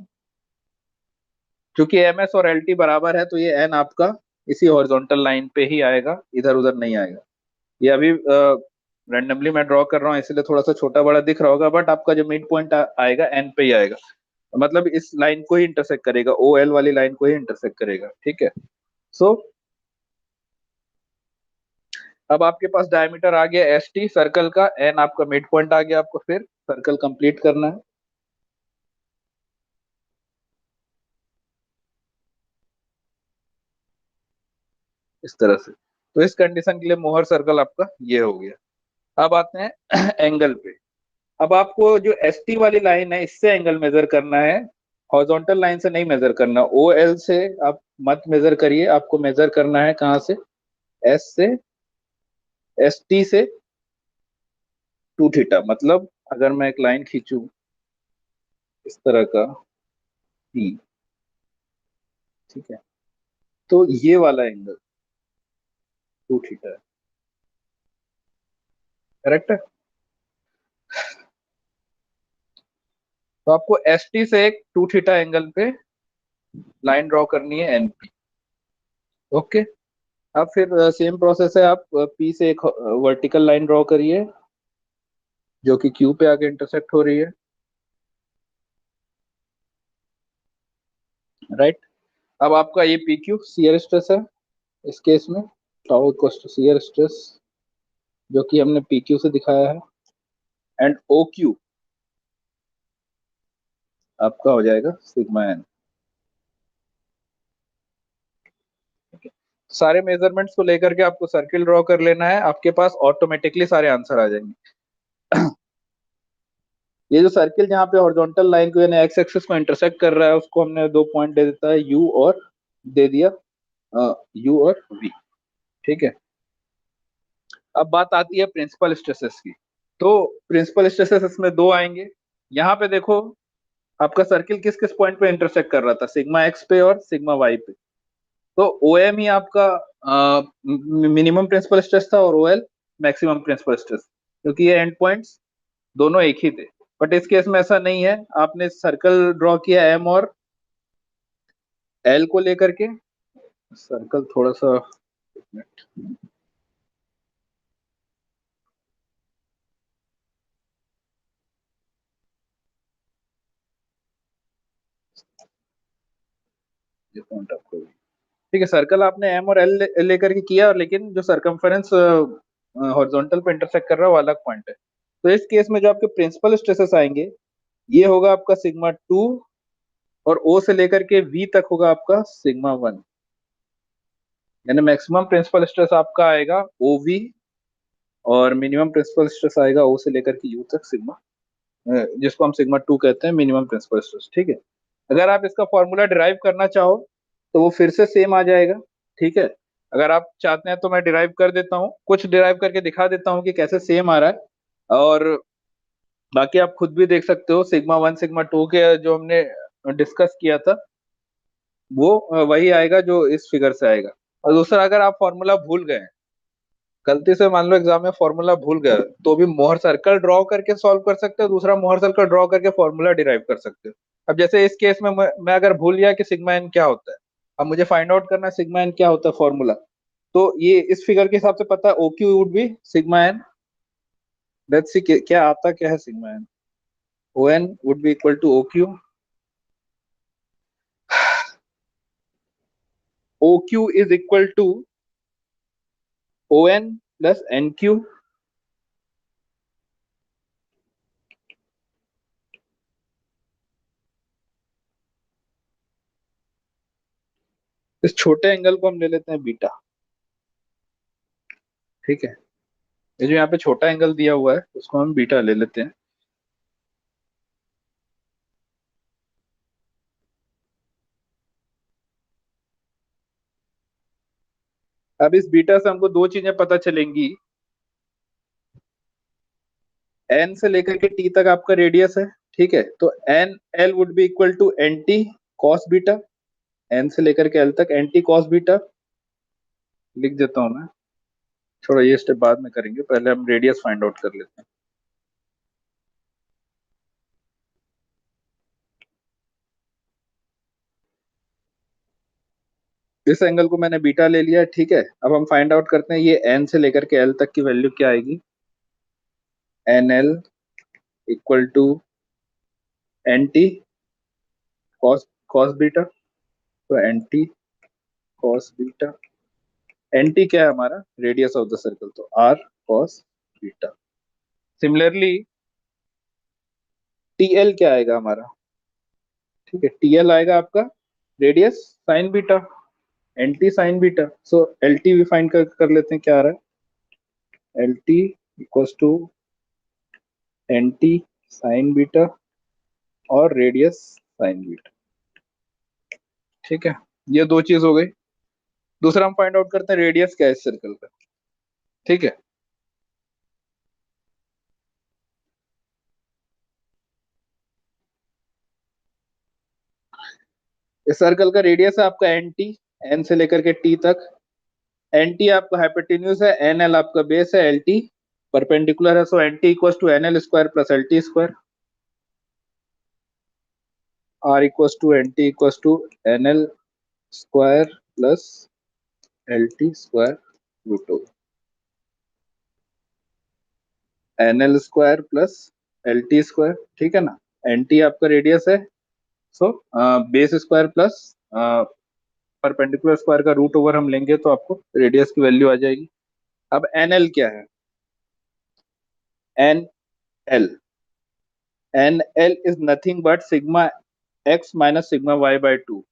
क्योंकि एम एस और एल टी बराबर है तो ये एन आपका इसी हॉरिजॉन्टल लाइन पे ही आएगा, इधर उधर नहीं आएगा। ये अभी रैंडमली मैं ड्रॉ कर रहा हूँ, इसलिए थोड़ा सा छोटा बड़ा दिख रहा होगा, बट आपका जो मिड पॉइंट आएगा एन पे ही आएगा। मतलब इस लाइन को ही इंटरसेक्ट करेगा, ओ एल वाली लाइन को ही इंटरसेक्ट करेगा, ठीक है। सो अब आपके पास डायमीटर आ गया एस टी सर्कल का, एन आपका मिड पॉइंट आ गया, आपको फिर सर्कल कंप्लीट करना है। इस तरह से। तो इस कंडीशन के लिए मोहर सर्कल आपका ये हो गया। अब आते हैं एंगल पे। अब आपको जो एस टी वाली लाइन है इससे एंगल मेजर करना है, हॉरिजॉन्टल लाइन से नहीं मेजर करना। ओ एल से आप मत मेजर करिए, आपको मेजर करना है कहाँ से, एस से, एस टी से टू थीटा। मतलब अगर मैं एक लाइन खींचू इस तरह का टी, ठीक है, तो ये वाला एंगल टू थीटा है, करेक्ट है। तो आपको एस टी से एक टू थीटा एंगल पे लाइन ड्रॉ करनी है एन पी। ओके। अब फिर सेम प्रोसेस है, आप पी से एक वर्टिकल लाइन ड्रॉ करिए जो कि क्यू पे आके इंटरसेक्ट हो रही है, राइट। अब आपका ये पी क्यू शियर स्ट्रेस है इस केस में, tau equal to shear stress जो कि हमने पी क्यू से दिखाया है, एंड ओ क्यू आपका हो जाएगा सिग्मा एन। सारे मेजरमेंट्स को लेकर के आपको सर्किल ड्रॉ कर लेना है, आपके पास ऑटोमेटिकली सारे आंसर आ जाएंगे। ये जो सर्किल जहाँ पे हॉरिजॉन्टल लाइन को यानी एक्स एक्सिस को इंटरसेक्ट कर रहा है उसको हमने दो पॉइंट दे देता है यू और दे दिया यू और वी, ठीक है। अब बात आती है प्रिंसिपल स्ट्रेसेस की। तो प्रिंसिपल स्ट्रेसेस इसमें दो आएंगे। यहाँ पे देखो आपका सर्किल किस किस पॉइंट पे इंटरसेक्ट कर रहा था, सिग्मा एक्स पे और सिग्मा वाई पे। तो ओ एम ही आपका मिनिमम प्रिंसिपल स्ट्रेस था और O L maximum principal stress, क्योंकि ये एंड पॉइंट्स दोनों एक ही थे। बट इस केस में ऐसा नहीं है, आपने सर्कल ड्रॉ किया एम और एल को लेकर के। सर्कल थोड़ा सा, एक मिनट, ये पॉइंट आपको, ठीक है, सर्कल आपने एम और एल लेकर के किया, लेकिन जो सरकमफेरेंस हॉरिजॉन्टल पे इंटरसेक्ट कर रहा है वो अलग पॉइंट है। तो इस केस में जो आपके प्रिंसिपल स्ट्रेसेस आएंगे ये होगा आपका सिग्मा टू, और ओ से लेकर के वी तक होगा आपका सिग्मा वन। यानी मैक्सिमम प्रिंसिपल स्ट्रेस आपका आएगा ओ वी, और मिनिमम प्रिंसिपल स्ट्रेस आएगा ओ से लेकर के यू तक सिग्मा, जिसको हम सिग्मा टू कहते हैं मिनिमम प्रिंसिपल स्ट्रेस, ठीक है। अगर आप इसका फॉर्मूला डिराइव करना चाहो तो वो फिर से सेम आ जाएगा, ठीक है। अगर आप चाहते हैं तो मैं डिराइव कर देता हूँ, कुछ डिराइव करके दिखा देता हूँ कि कैसे सेम आ रहा है, और बाकी आप खुद भी देख सकते हो। सिग्मा वन सिग्मा टू के जो हमने डिस्कस किया था वो वही आएगा जो इस फिगर से आएगा। और दूसरा, अगर आप फॉर्मूला भूल गए, गलती से मान लो एग्जाम में फॉर्मूला भूल गए, तो भी मोहर सर्कल ड्रॉ करके सॉल्व कर सकते हो, दूसरा मोहर सर्कल ड्रॉ करके फॉर्मूला डिराइव कर सकते हो। अब जैसे इस केस में मैं अगर भूल गया कि सिग्मा एन क्या होता है, अब मुझे फाइंड आउट करना है सिग्मा एन क्या होता है फॉर्मूला, तो ये इस फिगर के हिसाब से पता है O Q would be sigma n. Let's see क्या आता क्या है sigma n. O N would be equal to O Q, O Q is equal to O N plus N Q. इस छोटे एंगल को हम ले लेते हैं बीटा, ठीक है। ये जो यहाँ पे छोटा एंगल दिया हुआ है उसको हम बीटा ले लेते हैं। अब इस बीटा से हमको दो चीजें पता चलेंगी, एन से लेकर के टी तक आपका रेडियस है, ठीक है। तो N L would be equal to N T cos beta, N से लेकर के एल तक एन टी कॉस बीटा लिख देता हूं मैं। थोड़ा ये स्टेप बाद में करेंगे, पहले हम रेडियस फाइंड आउट कर लेते हैं। इस एंगल को मैंने बीटा ले लिया, ठीक है। अब हम फाइंड आउट करते हैं ये एन से लेकर के एल तक की वैल्यू क्या आएगी। N L equal to N T cos cos beta, तो N T cos beta NT क्या है हमारा, रेडियस ऑफ द सर्कल, तो R cos beta. Similarly TL क्या आएगा हमारा, ठीक है, टीएल आएगा आपका radius sine beta, NT sine beta. So LT भी फाइंड कर लेते हैं, क्या आ रहा है, L T equals to NT sine beta और रेडियस साइन बीटा। ठीक है, ये दो चीज हो गई। दूसरा हम फाइंड आउट करते हैं रेडियस क्या है इस सर्कल का। ठीक है, इस सर्कल का रेडियस है आपका एन टी, एन से लेकर के टी तक। एन टी आपका हाइपोटेन्यूज है, एन एल आपका बेस है, एल टी परपेंडिकुलर है, so N T equal to N L square plus L T square. R equal to N T equal to N L square plus L T square root over N L square plus L T square. ठीक है ना, N T आपका radius है, so base square plus perpendicular square का root over हम लेंगे तो आपको रेडियस की वैल्यू आ जाएगी। अब एन एल क्या है, N L, N L is nothing but sigma x minus sigma y by two.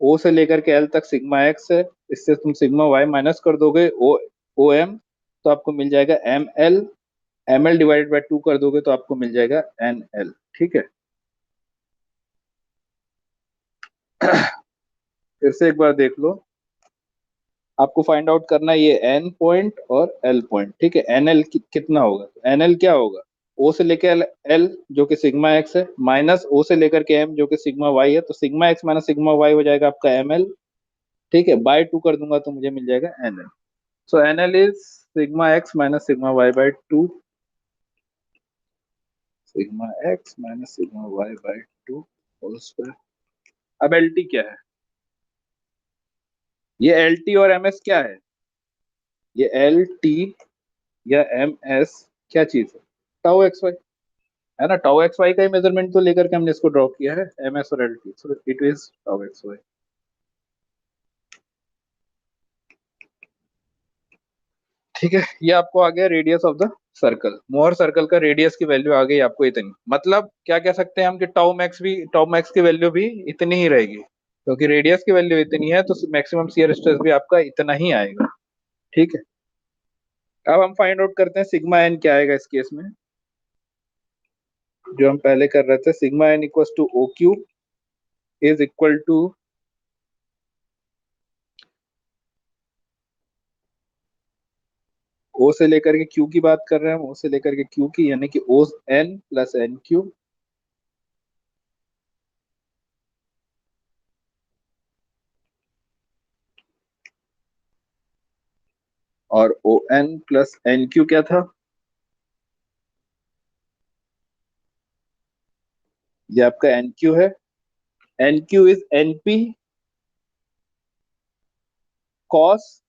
O से लेकर के एल तक सिग्मा एक्स है, इससे तुम सिग्मा वाई माइनस कर दोगे ओ ओ एम, तो आपको मिल जाएगा M L, M L divided by two कर दोगे तो आपको मिल जाएगा एन एल। ठीक है, फिर से एक बार देख लो, आपको फाइंड आउट करना है ये एन पॉइंट और एल पॉइंट। ठीक है, एन एल कितना होगा, एन एल क्या होगा, ओ से लेकर एल, एल जो कि सिग्मा एक्स है, माइनस ओ से लेकर के एम जो कि सिग्मा वाई है, तो sigma x minus sigma y हो जाएगा आपका एम एल। ठीक है, बाय टू कर दूंगा तो मुझे मिल जाएगा N L. So N L is sigma x minus sigma y by two, sigma x minus sigma y by two whole square. अब एल टी क्या है, ये एल टी और एम एस क्या है, ये एल टी या एम एस क्या चीज है, टाउ एक्स वाई है ना, टाउ एक्स वाई का ही मेजरमेंट तो लेकर के हमने इसको ड्रॉ किया है, एम एस और L T, so it is tau x y. ठीक है, ये आपको आ गया radius of the circle. Mohr circle का रेडियस की वैल्यू आ गई आपको इतनी, मतलब क्या कह सकते हैं हम कि टाउ मैक्स की वैल्यू भी इतनी ही रहेगी, क्योंकि रेडियस की वैल्यू इतनी है तो मैक्सिमम शियर स्ट्रेस भी आपका इतना ही आएगा। ठीक है, अब हम फाइंड आउट करते हैं सिग्मा एन क्या आएगा इस केस में, जो हम पहले कर रहे थे, sigma n equal to O Q is equal to O से लेकर के क्यू की बात कर रहे हैं हम, ओ से लेकर के क्यू की, यानी कि O N plus N Q और O N plus N Q क्या था, ये आपका एन क्यू है, N Q is N P cos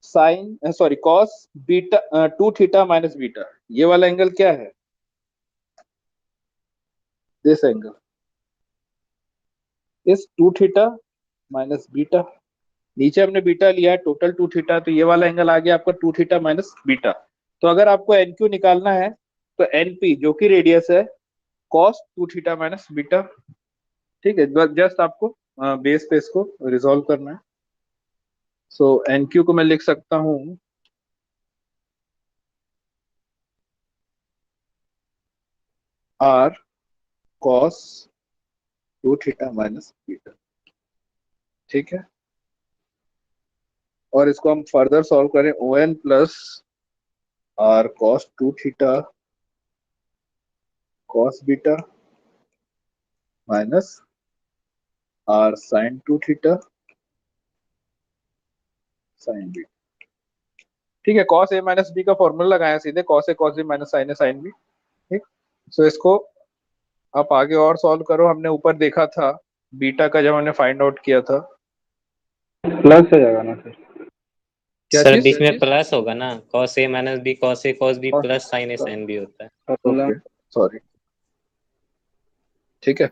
sine sorry cos beta two theta minus beta. ये वाला एंगल क्या है, this angle is two theta minus beta. नीचे हमने बीटा लिया है टोटल टू थीटा, तो ये वाला एंगल आ गया आपका टू थीटा माइनस बीटा। तो अगर आपको एन क्यू निकालना है तो एन पी जो कि रेडियस है cos two theta minus beta. ठीक है, जस्ट आपको बेस पे इसको रिजोल्व करना है। सो एन क्यू को मैं लिख सकता हूं R cos two theta minus beta. ठीक है, और इसको हम फर्दर सॉल्व करें, O N plus R cos two theta cos beta minus R sine two theta sine beta. ठीक है, कॉस ए माइनस बी का फॉर्मूला लगाया सीधे, cos A cos B minus sine A sine B. ठीक, so इसको आप आगे और सॉल्व करो, हमने ऊपर देखा था बीटा का जब हमने फाइंड आउट किया था,
प्लस हो जाएगा ना सर?
क्या
सर
चीज,
बीच में प्लस होगा ना, cos A minus B cos A cos B plus sign A sine B होता है।
Okay sorry. ठीक है,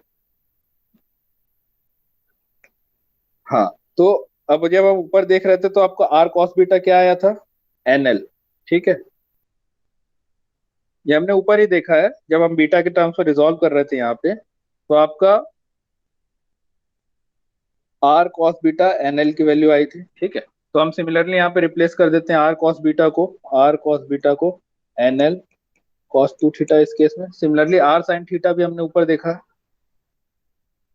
हाँ, तो अब जब हम ऊपर देख रहे थे तो आपको आर कॉस बीटा क्या आया था, एनएल, ठीक है। ये हमने ऊपर ही देखा है जब हम बीटा के टर्म्स में रिजॉल्व कर रहे थे यहाँ पे, तो आपका आर कॉस बीटा एनएल की वैल्यू आई थी, ठीक है। तो हम सिमिलरली यहाँ पे रिप्लेस कर देते हैं आर कॉस बीटा को एनएल कॉस टू थीटा इस केस में। सिमिलरली आर साइन थीटा भी हमने ऊपर देखा,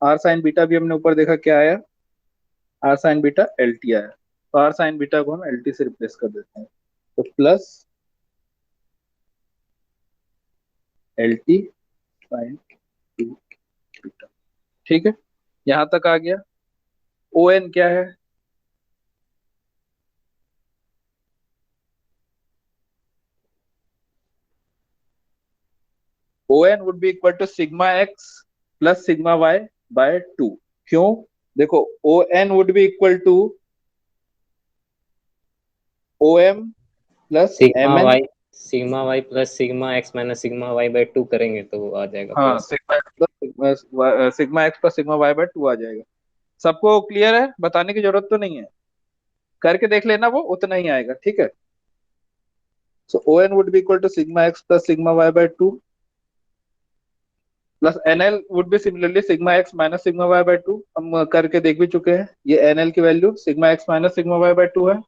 आर साइन बीटा भी हमने ऊपर देखा क्या आया, R sine beta L T आया। तो आर साइन बीटा को हम एल टी से रिप्लेस कर देते हैं, तो plus L T sign to beta, ठीक है। यहां तक आ गया। ओ एन क्या है, O N would be equal to sigma x plus sigma y by two. क्यों, देखो O N would be equal to O M plus
sigma
M N.
Y, sigma y plus sigma x minus sigma y by two करेंगे तो वो आ जाएगा
हाँ,
plus.
Sigma x plus sigma y by two आ जाएगा। सबको clear है, बताने की जरूरत तो नहीं है, करके देख लेना, वो उतना ही आएगा, ठीक है। So O N would be equal to sigma x plus sigma y by two plus N L would be similarly sigma x minus sigma y by two. हम करके देख भी चुके हैं, ये एन एल की value sigma x minus sigma y by two है,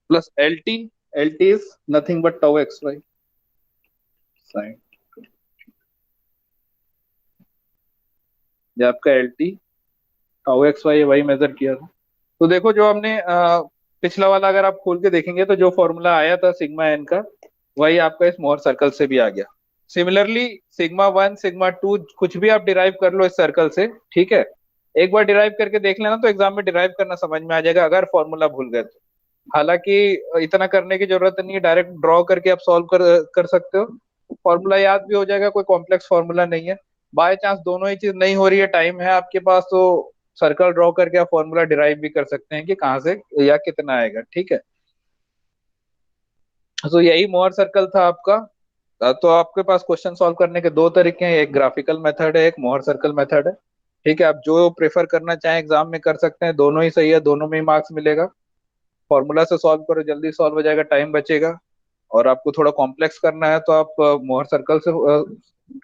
plus L T is nothing but tau x y sine, ये आपका L T tau x y वही मेजर किया था। तो देखो जो हमने पिछला वाला अगर आप खोल के देखेंगे तो जो फॉर्मूला आया था सिग्मा एन का, वही आपका इस मोहर सर्कल से भी आ गया। Similarly sigma one sigma to कुछ भी आप डिराइव कर लो इस सर्कल से, ठीक है। एक बार डिराइव करके देख लेना तो एग्जाम में डिराइव करना समझ में आ जाएगा अगर फॉर्मूला भूल गए तो। हालांकि इतना करने की जरूरत नहीं है, डायरेक्ट ड्रॉ करके आप सॉल्व कर सकते हो, फॉर्मूला याद भी हो जाएगा, कोई कॉम्प्लेक्स फॉर्मूला नहीं है। बाय चांस दोनों ही चीज नहीं हो रही है, टाइम है आपके पास, तो सर्कल ड्रॉ करके आप फॉर्मूला डिराइव भी कर सकते हैं कि कहाँ से या कितना आएगा, ठीक है। तो यही मोहर सर्कल था आपका। तो आपके पास क्वेश्चन सॉल्व करने के दो तरीके हैं, एक ग्राफिकल मेथड है, एक मोहर सर्कल मेथड है, ठीक है। आप जो प्रेफर करना चाहें एग्जाम में कर सकते हैं, दोनों ही सही है, दोनों में ही मार्क्स मिलेगा। फॉर्मूला से सॉल्व करो, जल्दी सॉल्व हो जाएगा, टाइम बचेगा। और आपको थोड़ा कॉम्प्लेक्स करना है तो आप मोहर सर्कल से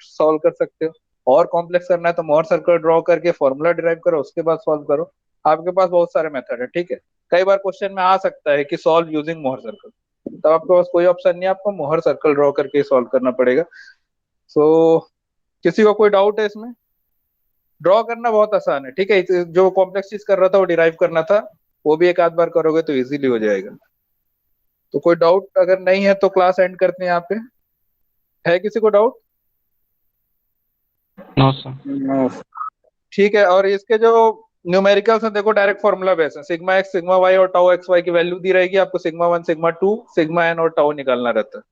सॉल्व कर सकते हो। और कॉम्प्लेक्स करना है तो मोहर सर्कल ड्रॉ करके फॉर्मूला डिराइव करो, उसके बाद सॉल्व करो। आपके पास बहुत सारे मेथड है, ठीक है। कई बार क्वेश्चन में आ सकता है कि सॉल्व यूजिंग मोहर सर्कल, तब आपके पास कोई ऑप्शन नहीं है, आपको मोहर सर्कल ड्रॉ करके सॉल्व करना पड़ेगा। सो किसी को कोई डाउट है इसमें? ड्रॉ करना बहुत आसान है, ठीक है। जो कॉम्प्लेक्स चीज कर रहा था वो डिराइव करना था, वो भी एक आध बार करोगे तो इजीली हो जाएगा। तो कोई डाउट अगर नहीं है तो क्लास एंड करते हैं यहाँ पे। है किसी को डाउट?
No sir.
नो। ठीक है, और इसके जो न्यूमेरिकल्स हैं देखो डायरेक्ट फॉर्मूला बेस है, सिग्मा एक्स सिग्मा वाई और टाउ एक्स वाई की वैल्यू दी रहेगी आपको, sigma one sigma two sigma n और टाउ निकालना रहता है।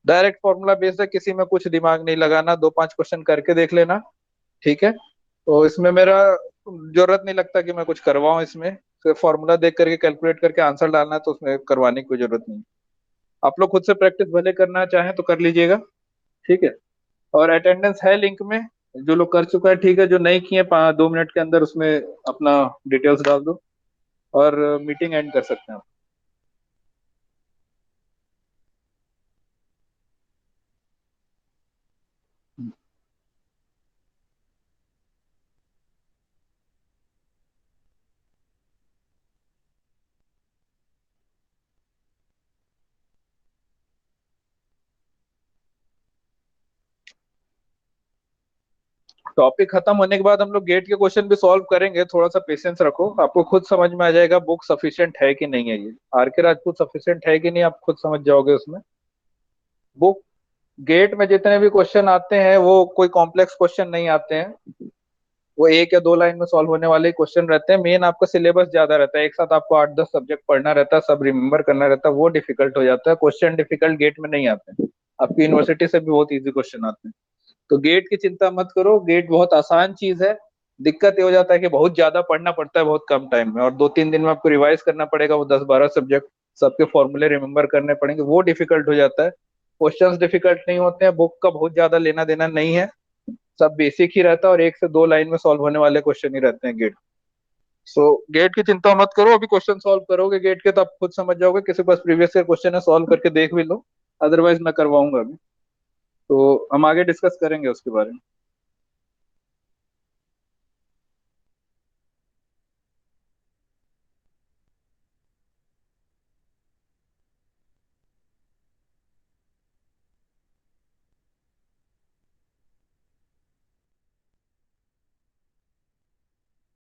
डायरेक्ट फॉर्मूला बेस है, किसी में कुछ दिमाग नहीं लगाना, दो पांच क्वेश्चन करके देख लेना, ठीक है। तो इसमें मेरा जरूरत नहीं लगता कि मैं कुछ करवाऊं, इसमें सिर्फ फॉर्मूला देख करके कैलकुलेट करके आंसर डालना है, तो उसमें करवाने की कोई जरूरत नहीं। आप लोग खुद से प्रैक्टिस भले करना चाहें तो कर लीजिएगा, ठीक है। और अटेंडेंस है लिंक में, जो लोग कर चुका है ठीक है, जो नहीं किए 2 मिनट के अंदर उसमें अपना डिटेल्स डाल दो और मीटिंग एंड कर सकते हैं आप। टॉपिक खत्म होने के बाद हम लोग गेट के क्वेश्चन भी सॉल्व करेंगे, थोड़ा सा पेशेंस रखो, आपको खुद समझ में आ जाएगा बुक सफिशिएंट है कि नहीं है, ये आर के राजपूत सफिशिएंट है कि नहीं आप खुद समझ जाओगे उसमें। बुक गेट में जितने भी क्वेश्चन आते हैं वो कोई कॉम्प्लेक्स क्वेश्चन नहीं आते हैं, वो एक या दो लाइन में सॉल्व होने वाले क्वेश्चन रहते हैं। मेन आपका सिलेबस ज्यादा रहता है, एक साथ आपको 8-10 सब्जेक्ट पढ़ना रहता है, सब रिमेम्बर करना रहता है, वो डिफिकल्ट हो जाता है। क्वेश्चन डिफिकल्ट गेट में नहीं आते हैं, आपकी यूनिवर्सिटी से भी बहुत इजी क्वेश्चन आते हैं। तो गेट की चिंता मत करो, गेट बहुत आसान चीज है। दिक्कत ये हो जाता है कि बहुत ज्यादा पढ़ना पड़ता है बहुत कम टाइम में, और 2-3 दिन में आपको रिवाइज करना पड़ेगा वो 10-12 सब्जेक्ट, सबके फॉर्मूले रिमेम्बर करने पड़ेंगे, वो डिफिकल्ट हो जाता है। क्वेश्चंस डिफिकल्ट नहीं होते हैं, बुक का बहुत ज्यादा लेना देना नहीं है, सब बेसिक ही रहता है और 1 से 2 लाइन में सॉल्व होने वाले क्वेश्चन ही रहते हैं गेट। सो गेट की चिंता मत करो, अभी क्वेश्चन सॉल्व करोगे गेट के तो आप खुद समझ जाओगे, किसी के पास प्रीवियस ईयर क्वेश्चन है सॉल्व करके देख भी लो, अदरवाइज मैं करवाऊंगा अभी। तो हम आगे डिस्कस करेंगे उसके बारे में।